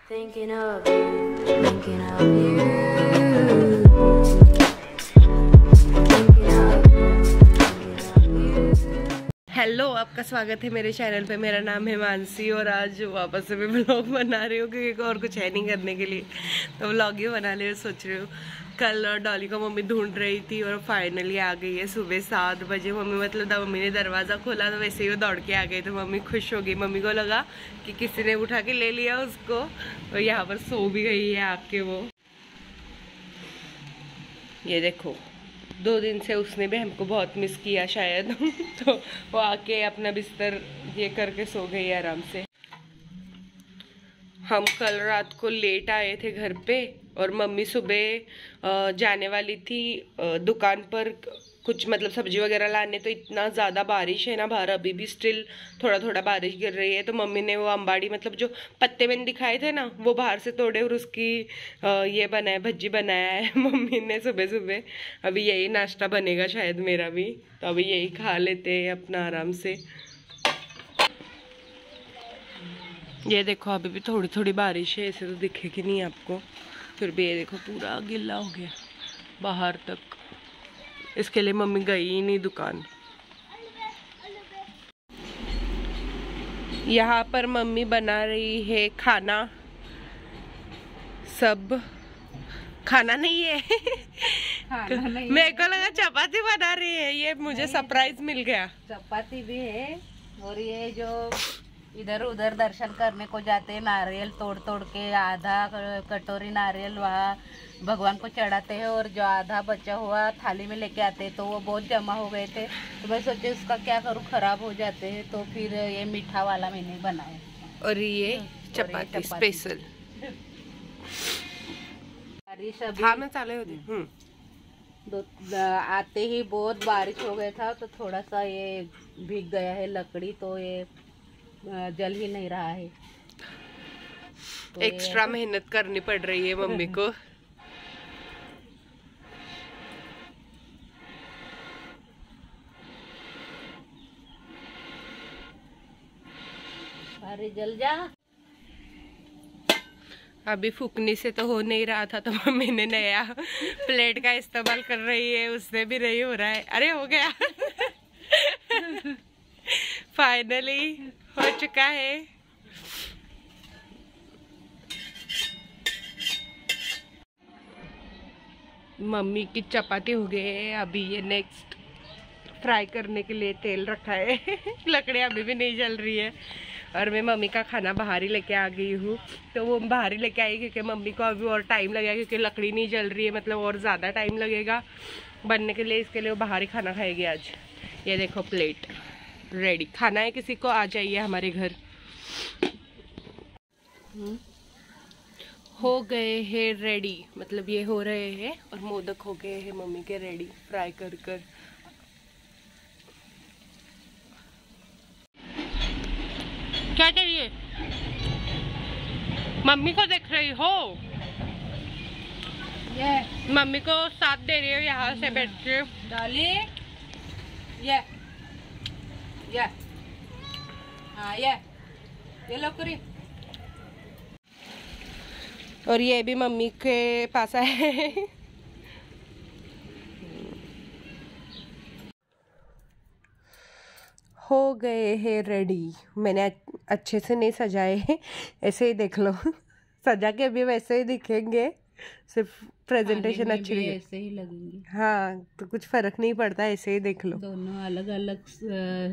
Thinking of you, thinking of you. Hello, आपका स्वागत है मेरे चैनल पे। मेरा नाम है मानसी और आज वापस से मैं व्लॉग बना रही हूँ क्योंकि और कुछ है नहीं करने के लिए, तो व्लॉग ही बना ले सोच रही हूँ। कल डॉली को मम्मी ढूंढ रही थी और फाइनली आ गई है सुबह 7 बजे। मम्मी मतलब मम्मी ने दरवाज़ा खोला तो वैसे ही वो दौड़ के आ गई, तो मम्मी खुश हो गई। मम्मी को लगा कि किसी ने उठा के ले लिया उसको, और यहाँ पर सो भी गई है आके वो। ये देखो, 2 दिन से उसने भी हमको बहुत मिस किया शायद तो वो आके अपना बिस्तर ये करके सो गई आराम से। हम कल रात को लेट आए थे घर पे और मम्मी सुबह जाने वाली थी दुकान पर कुछ मतलब सब्जी वगैरह लाने, तो इतना ज़्यादा बारिश है ना बाहर, अभी भी स्टिल थोड़ा थोड़ा बारिश गिर रही है। तो मम्मी ने वो अंबाड़ी मतलब जो पत्ते मैंने दिखाए थे ना वो बाहर से तोड़े और उसकी ये बनाया, भज्जी बनाया है मम्मी ने सुबह सुबह। अभी यही नाश्ता बनेगा शायद मेरा भी, तो अभी यही खा लेते हैं अपना आराम से। ये देखो अभी भी थोड़ी थोड़ी बारिश है, ऐसे तो दिखेगी नहीं आपको, फिर भी ये देखो पूरा गीला हो गया बाहर तक। इसके लिए मम्मी गई ही नहीं दुकान। यहाँ पर मम्मी बना रही है खाना, सब खाना नहीं है मेरे को लगा चपाती बना रही है, ये मुझे सरप्राइज मिल गया। चपाती भी है और ये जो इधर उधर दर्शन करने को जाते हैं, नारियल तोड़ तोड़ के आधा कटोरी नारियल वहाँ भगवान को चढ़ाते हैं और जो आधा बचा हुआ थाली में लेके आते हैं, तो वो बहुत जमा हो गए थे, तो मैं सोचे उसका क्या करूँ, खराब हो जाते हैं, तो फिर ये मीठा वाला मैंने बनाया। और ये चपाती स्पेशल बारिश हाँ मैं चाले होती आते ही बहुत बारिश हो गया था, तो थोड़ा सा ये भीग गया है लकड़ी, तो ये जल ही नहीं रहा है, तो एक्स्ट्रा मेहनत करनी पड़ रही है मम्मी को। अरे जल जा। अभी फूकने से तो हो नहीं रहा था, तो मम्मी ने नया प्लेट का इस्तेमाल कर रही है, उससे भी नहीं हो रहा है। अरे हो गया फाइनली हो चुका है। मम्मी की चपाती हो गई है। अभी ये नेक्स्ट फ्राई करने के लिए तेल रखा है लकड़ी अभी भी नहीं जल रही है, और मैं मम्मी का खाना बाहर ही लेके आ गई हूँ। तो वो बाहर ही लेके आई क्योंकि मम्मी को अभी और टाइम लगेगा, क्योंकि लकड़ी नहीं जल रही है, मतलब और ज़्यादा टाइम लगेगा बनने के लिए। इसके लिए वो बाहर ही खाना खाएगी आज। ये देखो प्लेट रेडी, खाना है किसी को आ जाइए हमारे घर। हो गए हैं रेडी, मतलब ये हो रहे हैं और मोदक हो गए हैं मम्मी के रेडी फ्राई कर कर। क्या चाहिए? मम्मी को देख रही हो? ये मम्मी को साथ दे रही हो यहाँ से बैठ के। डाली ये हाँ ये लो करी। और ये भी मम्मी के पास है हो गए हैं रेडी। मैंने अच्छे से नहीं सजाए हैं, ऐसे ही देख लो सजा के भी वैसे ही दिखेंगे, सिर्फ प्रेजेंटेशन अच्छी भी ऐसे ही लगेंगे। हाँ, तो कुछ फर्क नहीं पड़ता, ऐसे ही देख लो। दोनों अलग अलग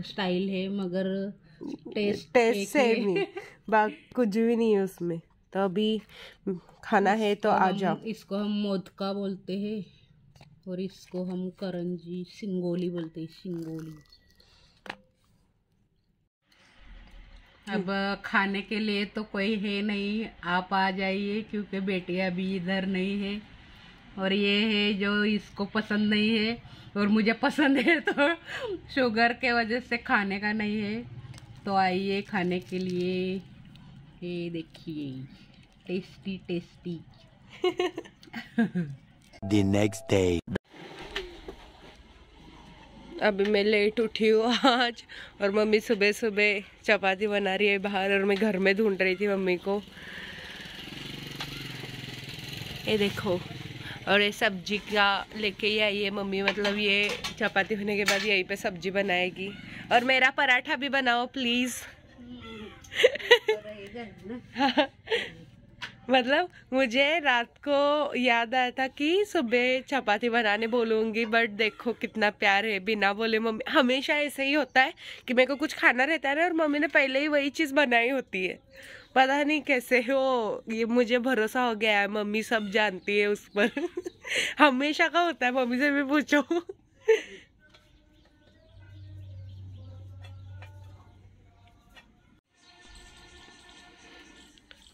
स्टाइल है मगर टेस्ट सेम ही कुछ भी नहीं है उसमें। तो अभी खाना है तो आ जाओ। इसको हम मोदका बोलते हैं और इसको हम करंजी सिंगोली बोलते हैं, सिंगोली। अब खाने के लिए तो कोई है नहीं, आप आ जाइए, क्योंकि बेटी अभी इधर नहीं है। और ये है जो इसको पसंद नहीं है और मुझे पसंद है, तो शुगर के वजह से खाने का नहीं है, तो आइए खाने के लिए। ये देखिए tasty tasty The next day. अभी मैं लेट उठी हूँ आज, और मम्मी सुबह सुबह चपाती बना रही है बाहर, और मैं घर में ढूंढ रही थी मम्मी को। ये देखो, और ये सब्जी का लेके ही आई है मम्मी, मतलब ये चपाती होने के बाद यहीं पे सब्जी बनाएगी। और मेरा पराठा भी बनाओ प्लीज। मतलब मुझे रात को याद आया था कि सुबह चपाती बनाने बोलूँगी, बट देखो कितना प्यार है, बिना बोले मम्मी। हमेशा ऐसे ही होता है कि मेरे को कुछ खाना रहता है ना, और मम्मी ने पहले ही वही चीज़ बनाई होती है। पता नहीं कैसे हो, ये मुझे भरोसा हो गया है, मम्मी सब जानती है उस पर। हमेशा का होता है, मम्मी से भी पूछो।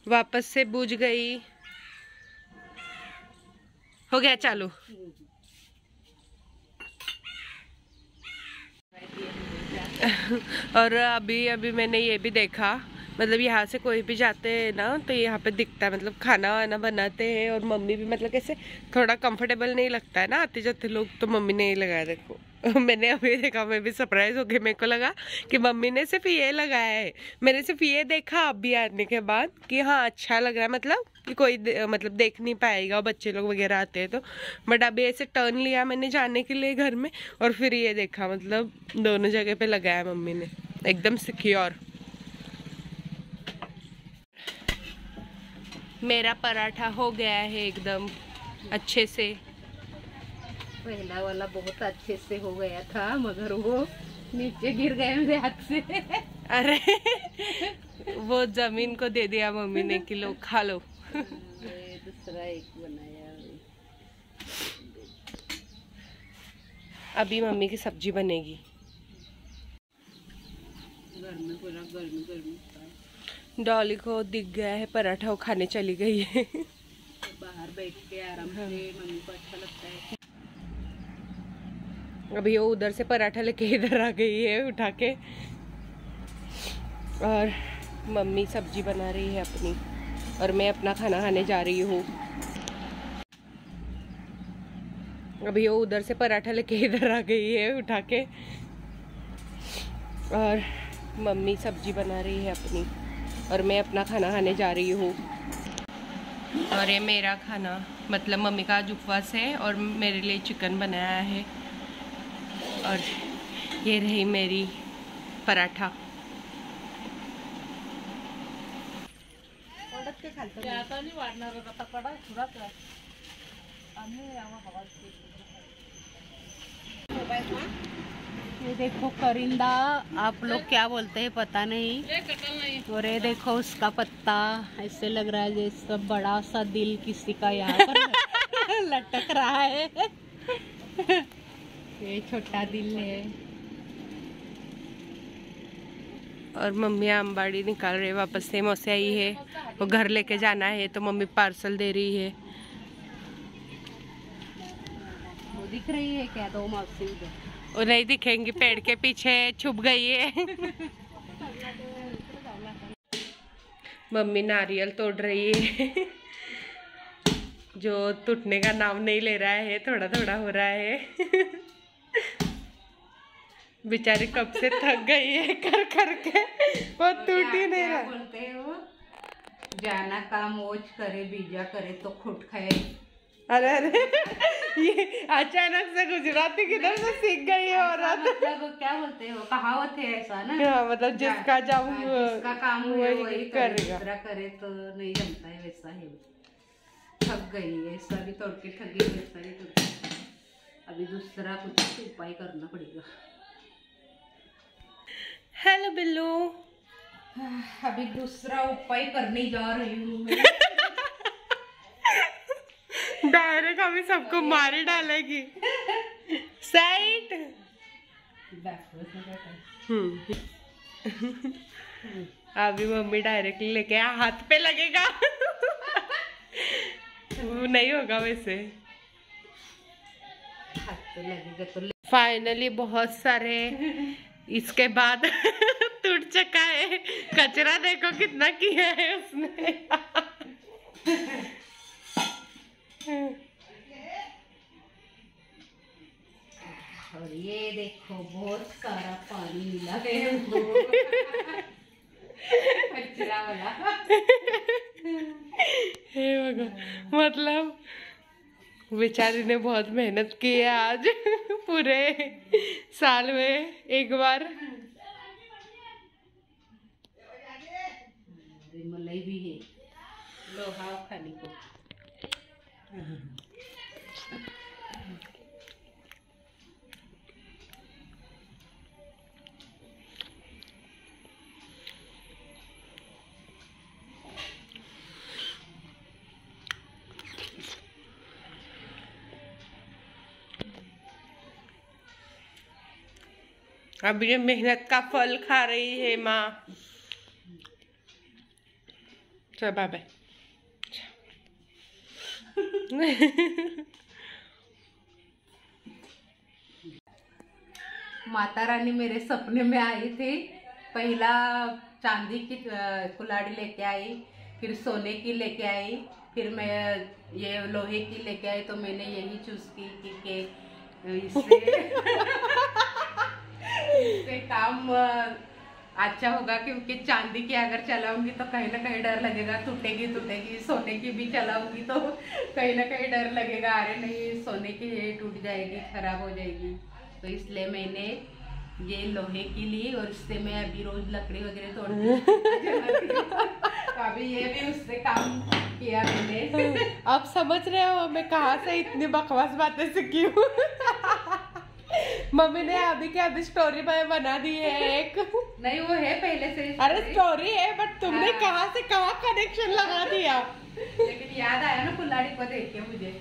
वापस से बुझ गई, हो गया चालू। और अभी मैंने ये भी देखा, मतलब यहाँ से कोई भी जाते हैं ना तो यहाँ पे दिखता है, मतलब खाना वाना बनाते हैं। और मम्मी भी मतलब कैसे थोड़ा कंफर्टेबल नहीं लगता है ना आते जाते लोग, तो मम्मी ने ये लगाया देखो। मैंने अभी देखा, मैं भी सरप्राइज हो गई, मेरे को लगा कि मम्मी ने सिर्फ ये लगाया है। मैंने सिर्फ ये देखा अभी आने के बाद कि हाँ अच्छा लग रहा है, मतलब कि कोई मतलब देख नहीं पाएगा, बच्चे लोग वगैरह आते हैं तो। बट अभी ऐसे टर्न लिया मैंने जाने के लिए घर में, और फिर ये देखा, मतलब दोनों जगह पे लगाया मम्मी ने, एकदम सिक्योर। मेरा पराठा हो गया है एकदम अच्छे से। पहला वाला बहुत अच्छे से हो गया था, मगर वो नीचे गिर गए मेरे हाथ से। अरे वो जमीन को दे दिया मम्मी ने कि लो खा लो। दूसरा एक बनाया। अभी मम्मी की सब्जी बनेगी। घर में पूरा गर्मी गर्मी डॉली को दिख गया है पराठा, वो खाने चली गई है। तो बाहर बैठ के आराम से मम्मी को अच्छा लगता है। अभी वो उधर से पराठा लेके इधर आ गई है उठा के, और मम्मी सब्जी बना रही है अपनी, और मैं अपना खाना खाने जा रही हूँ। अभी वो उधर से पराठा लेके इधर आ गई है उठा के, और मम्मी सब्जी बना रही है अपनी, और मैं अपना खाना खाने जा रही हूँ। और ये मेरा खाना, मतलब मम्मी का आज उपवास है और मेरे लिए चिकन बनाया है, और ये रही मेरी पराठा। ये देखो करिंदा, आप लोग क्या बोलते हैं पता नहीं। और ये देखो उसका पत्ता ऐसे लग रहा है जैसे बड़ा सा दिल किसी का यहाँ पर लटक रहा है। ये छोटा दिल है। और मम्मी आमबाड़ी निकाल रही है, वापस से मौसी आई है, वो घर लेके जाना है तो मम्मी पार्सल दे रही है। वो दिख रही है क्या? तो मौसी उधर वो नहीं दिखेंगी, पेड़ के पीछे छुप गई है। मम्मी नारियल तोड़ रही है, जो टूटने का नाम नहीं ले रहा है, थोड़ा थोड़ा हो रहा है। बेचारी कब से थक गई है कर करके, वो टूट ही नहीं रहा। बोलते हैं वो, जाना का मोच करे बीजा करे तो खुट खाए। अरे अरे, ये अचानक से गुजराती किधर से सीख गई है औरत। मतलब क्या बोलते हो, कहावत है ऐसा ना। हाँ, मतलब जिसका जब जिसका काम हुए वही करेगा, दूसरा करे तो नहीं जमता है, वैसा है। थक गई, ऐसा भी तोड़ के थक गई, वैसा भी तोड़ के। अभी दूसरा कुछ उपाय करना पड़ेगा। हेलो बिल्लू, अभी दूसरा उपाय करने जा रही हूँ। डायरेक्ट अभी सबको मारे डालेगी। साइड। अभी मम्मी डायरेक्टली लेके हाथ पे लगेगा। वो नहीं होगा वैसे। हाथ पे लगेगा तो फाइनली बहुत सारे इसके बाद टूट चुका है। कचरा देखो कितना किया है उसने। और ये देखो बहुत सारा पानी मिला है कचरा वाला। हे भगवान, मतलब बेचारी ने बहुत मेहनत की है आज पूरे साल में एक बार। मलाई भी है, लो खाओ खाने को। अब ये मेहनत का फल खा रही है माँ। चल बाय बाय। माता रानी मेरे सपने में आई थी। पहला चांदी की कुल्हाड़ी लेके आई, फिर सोने की लेके आई, फिर मैं ये लोहे की लेके आई। तो मैंने यही चूज की कि इससे काम अच्छा होगा, क्योंकि चांदी की अगर चलाऊंगी तो कहीं ना कहीं डर लगेगा टूटेगी। सोने की भी चलाऊंगी तो कहीं ना कहीं डर लगेगा, अरे नहीं सोने की टूट जाएगी, खराब हो जाएगी। तो इसलिए मैंने ये लोहे की ली और इससे मैं अभी रोज लकड़ी वगैरह तोड़ती हूँ। अभी ये भी उससे काम किया मैंने। आप समझ रहे हो मैं कहाँ से इतनी बकवास बातें सीखी हूँ। मम्मी ने अभी के अभी स्टोरी बना दी है एक। नहीं वो है पहले से। अरे स्टोरी है बट तुमने कहाँ से कहाँ कनेक्शन लगा दिया। लेकिन याद आया ना कुल्हाड़ी को देख के, मुझे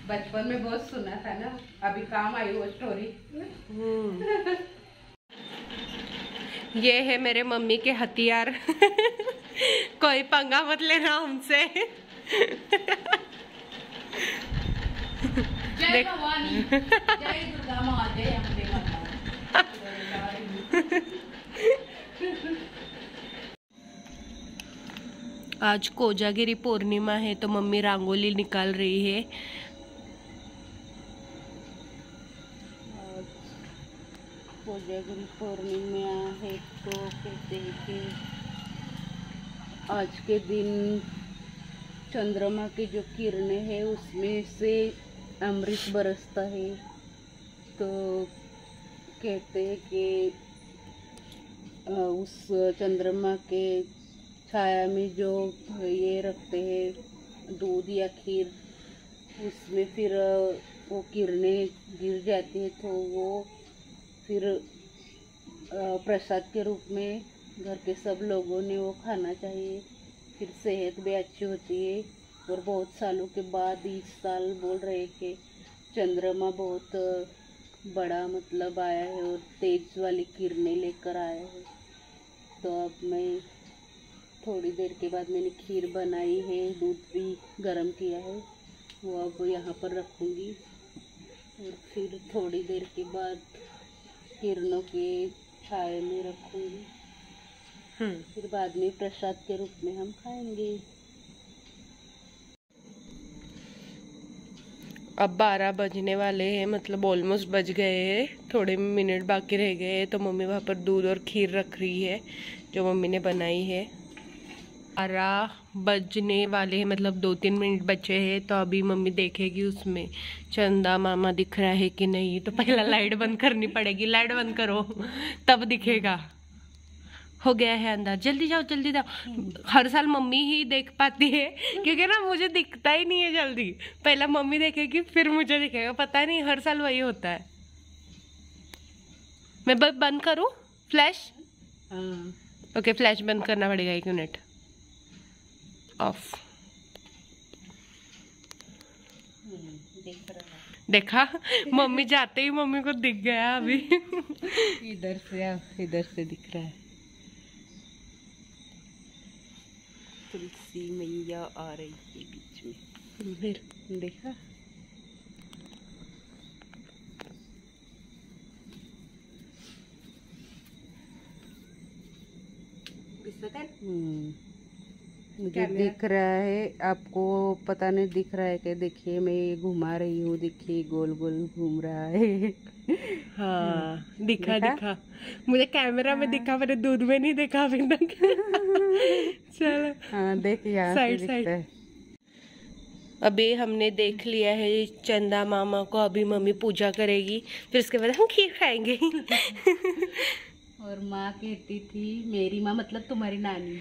बचपन में बहुत सुना था ना, अभी काम आई वो स्टोरी। ये है मेरे मम्मी के हथियार। कोई पंगा मत लेना हमसे। जय भवानी, जय दुर्गा माँ, जय अम्बे माता। आज कोजागिरी पूर्णिमा है तो मम्मी रंगोली निकाल रही है। कोजागिरी पूर्णिमा है तो कहते हैं कि आज के दिन चंद्रमा की जो किरणें हैं उसमें से अमृत बरसता है। तो कहते हैं कि उस चंद्रमा के छाया में जो ये रखते हैं दूध या खीर, उसमें फिर वो किरणें गिर जाती है तो वो फिर प्रसाद के रूप में घर के सब लोगों ने वो खाना चाहिए। फिर सेहत भी अच्छी होती है। और बहुत सालों के बाद इस साल बोल रहे कि चंद्रमा बहुत बड़ा मतलब आया है और तेज वाली किरणें लेकर आया है। तो अब मैं थोड़ी देर के बाद मैंने खीर बनाई है, दूध भी गर्म किया है, वो अब यहाँ पर रखूँगी। और फिर थोड़ी देर के बाद किरणों के छाए में रखूँगी। फिर बाद में प्रसाद के रूप में हम खाएंगे। अब 12 बजने वाले हैं, मतलब ऑलमोस्ट बज गए हैं, थोड़े मिनट बाकी रह गए हैं। तो मम्मी वहाँ पर दूध और खीर रख रही है जो मम्मी ने बनाई है। 12 बजने वाले हैं, मतलब 2-3 मिनट बचे हैं। तो अभी मम्मी देखेगी उसमें चंदा मामा दिख रहा है कि नहीं। तो पहला लाइट बंद करनी पड़ेगी। लाइट बंद करो तब दिखेगा। हो गया है अंदर, जल्दी जाओ जल्दी जाओ। हर साल मम्मी ही देख पाती है क्योंकि ना मुझे दिखता ही नहीं है जल्दी। पहला मम्मी देखेगी फिर मुझे दिखेगा, पता नहीं हर साल वही होता है। मैं बंद करूं फ्लैश? ओके फ्लैश बंद करना पड़ेगा, 1 मिनट। ऑफ। देखा मम्मी जाते ही मम्मी को दिख गया अभी। इधर से दिख रहा है। तुलसी मैया आ रही है बीच में, फिर देखा। मुझे दिख रहा है, आपको पता नहीं दिख रहा है क्या? देखिए मैं ये घुमा रही हूँ, देखिए गोल गोल घूम रहा है। हाँ दिखा। मुझे कैमरा में दिखा, मैंने दूध में नहीं देखा अभी तक। चलो हाँ देखिए यहाँ साइड से साइड। दिखता है। अभी हमने देख लिया है चंदा मामा को, अभी मम्मी पूजा करेगी, फिर उसके बाद हम खीर खाएंगे। और माँ कहती थी, मेरी माँ मतलब तुम्हारी नानी,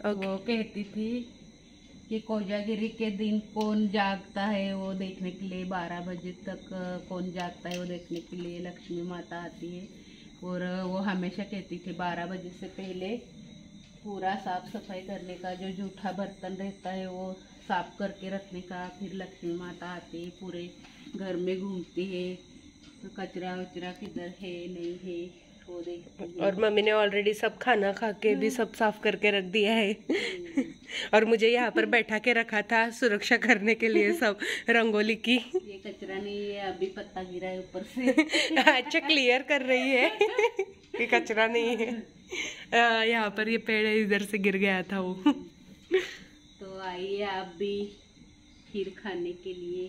वो कहती थी कि कोजागिरी के दिन कौन जागता है वो देखने के लिए, 12 बजे तक कौन जागता है वो देखने के लिए लक्ष्मी माता आती है। और वो हमेशा कहती थी 12 बजे से पहले पूरा साफ सफाई करने का, जो जूठा बर्तन रहता है वो साफ करके रखने का, फिर लक्ष्मी माता आती है, पूरे घर में घूमती है, तो कचरा वचरा किधर है नहीं है वो देखती है। और मम्मी ने ऑलरेडी सब खाना खा के भी सब साफ करके रख दिया है। और मुझे यहाँ पर बैठा के रखा था सुरक्षा करने के लिए सब रंगोली की। ये कचरा नहीं है, अभी पत्ता गिरा है ऊपर से। अच्छा क्लियर कर रही है कि कचरा नहीं है। यहाँ पर ये पेड़ इधर से गिर गया था वो। तो आइए आप भी खीर खाने के लिए।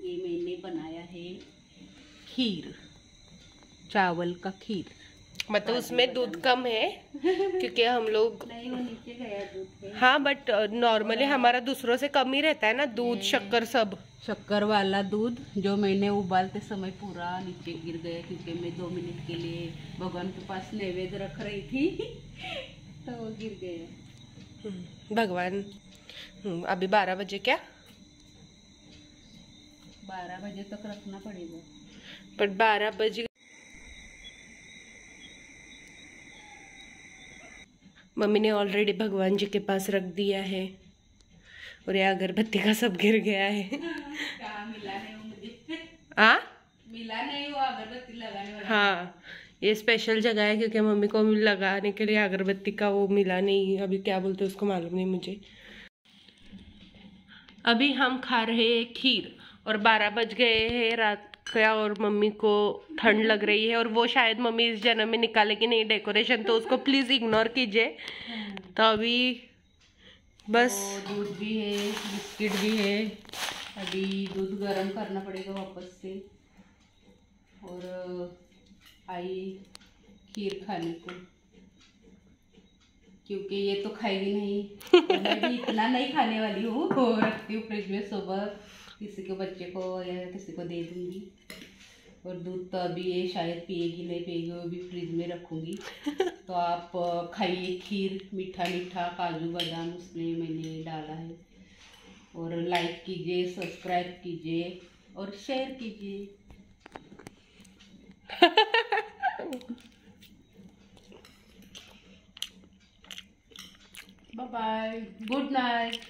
ये मैंने बनाया है खीर, चावल का खीर। मतलब उसमें दूध कम है क्योंकि हम लोग नहीं, वो नीचे गया दूध है। हाँ, बट नॉर्मली हमारा दूसरों से कम ही रहता है ना दूध, शक्कर सब। शक्कर वाला दूध जो मैंने उबालते समय पूरा नीचे गिर गया, क्योंकि मैं 2 मिनट के लिए भगवान के पास नैवेद्य रख रही थी। तो वो गिर गया। भगवान। अभी 12 बजे क्या? 12 बजे तक रखना पड़ेगा। बट 12 बजे मम्मी ने ऑलरेडी भगवान जी के पास रख दिया है। और ये अगरबत्ती का सब गिर गया है। क्या मिला नहीं वो मुझे। मिला नहीं वो अगरबत्ती लगाने वाला। हाँ, ये स्पेशल जगह है क्योंकि मम्मी को लगाने के लिए अगरबत्ती का वो मिला नहीं। अभी क्या बोलते हैं उसको मालूम नहीं मुझे। अभी हम खा रहे हैं खीर और 12 बज गए हैं रात का, और मम्मी को ठंड लग रही है। और वो शायद मम्मी इस जन्म में निकालेगी नहीं डेकोरेशन, तो उसको प्लीज इग्नोर कीजिए। तो अभी बस दूध भी है, बिस्किट भी है। अभी दूध गर्म करना पड़ेगा वापस से। और आई खीर खाने को, क्योंकि ये तो खाएगी नहीं और मैं भी इतना नहीं खाने वाली हूँ। और रखती हूँ फ्रिज में, सुबह किसी को बच्चे को या किसी को दे दूँगी। और दूध तो अभी ये शायद पिएगी नहीं पिएगी, वो भी फ्रिज में रखूँगी। तो आप खाइए खीर, मीठा मीठा काजू बादाम उसमें मैंने डाला है। और लाइक कीजिए, सब्सक्राइब कीजिए और शेयर कीजिए। Bye bye, good night.